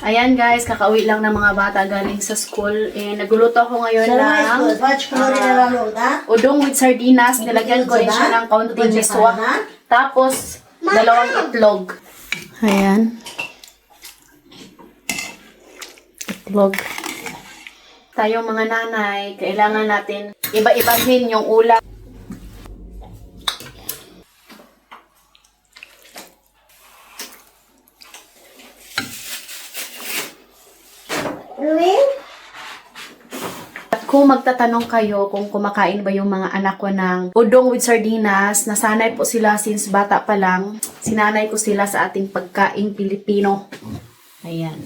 Ayan guys, kakauwi lang ng mga bata galing sa school. Nagluluto ako ngayon ng udong with sardinas. Nilagyan ko rin siya ng kaunting miswa. Tapos, dalawang itlog. Ayan. Itlog. Tayong mga nanay, kailangan natin iba-ibahin yung ulam. At kung magtatanong kayo kung kumakain ba yung mga anak ko ng udong with sardinas, nasanay po sila since bata pa lang. Sinanay ko sila sa ating pagkaing Pilipino. Ayan.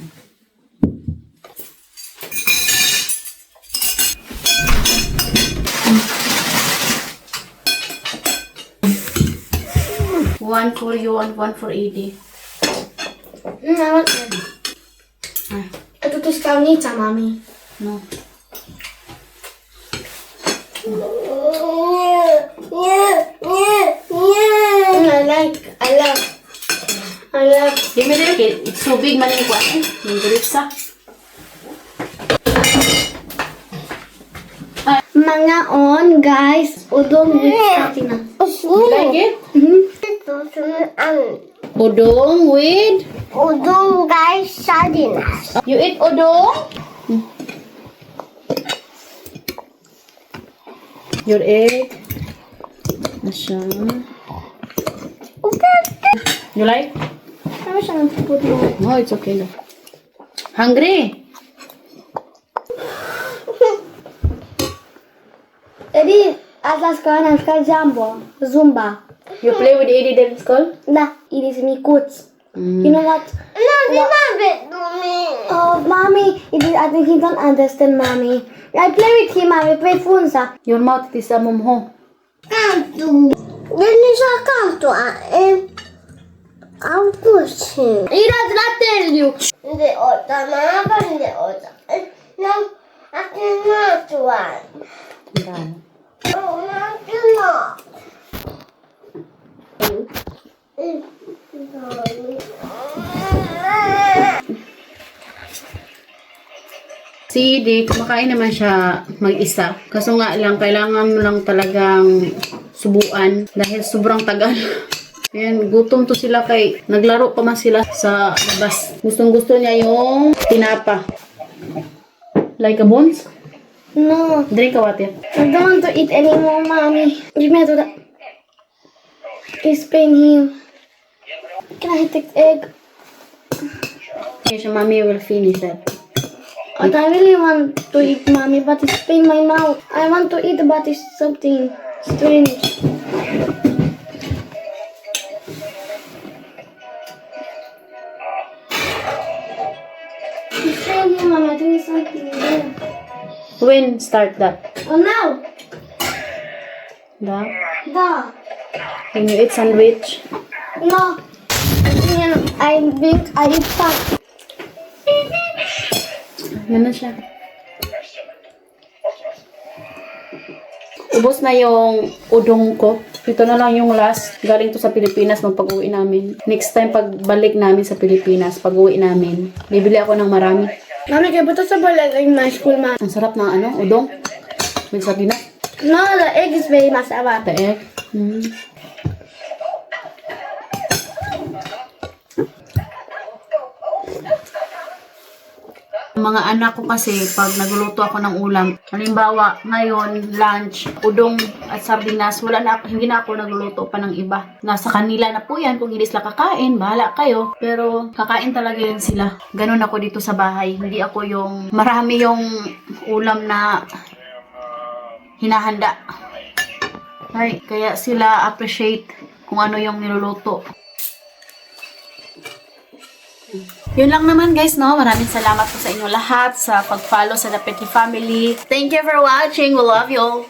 One for you and one for Edie. I want that. Ito to skalnica, Mommy. No. I love. Give me the kid. It's so big, man. Yung grapes, ah. Mga on, guys. Udong with sardinas. You like it? Mm-hmm. Udong with... Udong, guys, sardinas. You eat udong? Your egg. Asya. You like? Ano siya nagpuput mo? No, it's okay. No. Hungry? Eddie, atlas ka ng jumbo. Zumba. You play with Eddie there in school? Da, it is me kuts. You know what? No, di ba Mommy? Oh, Mommy, I think he don't understand, Mommy. I play with him, Mommy. Play funsa. Your mouth is a mumho. Kanto. Dili sa kanto, ang pusin. He does not tell you. Hindi ota, mama, hindi ota. Nang akin na tuwan. Oh, natin na. Si Edie, kumakain naman siya mag-isa. Kaso nga lang, kailangan mo lang talagang subuan dahil sobrang tagal. Ayan, gutom to sila kay naglaro pa man sila sa labas. Gustong gusto niya yung tinapa. Like a bones? No, Drink a water. I don't want to eat anymore, Mommy. Give me that. It's pain here. Can I take egg? Yes, your mommy will finish that. But I really want to eat, Mommy, but it's pain my mouth. I want to eat, but it's something strange. It's pain here, Mommy. I think it's something there. When start that? Oh, now! Da? Da! When you eat sandwich? No! I think I eat fast. Yan na siya. Ubos na yung udong ko. Ito na lang yung last. Galing to sa Pilipinas nung pag-uwi namin. Next time pagbalik namin sa Pilipinas, pag-uwi namin, bibili ako ng marami. Mami, kaya ba ito sa balag in my school, Mom? Ang sarap ng ano, udong. With sardinas. No, the egg is very masarap. The egg. Mga anak ko kasi, pag nagluluto ako ng ulam, halimbawa, ngayon, lunch, udong at sardinas, hindi na ako nagluluto pa ng iba. Nasa kanila na po yan, kung hindi sila kakain, bahala kayo. Pero, kakain talaga yan sila. Ganun ako dito sa bahay. Hindi ako yung, marami yung ulam na hinahanda. Ay, kaya sila appreciate kung ano yung niluluto. Yun lang naman guys, no? Maraming salamat po sa inyo lahat sa pag-follow sa The Petty Family. Thank you for watching. We love you all.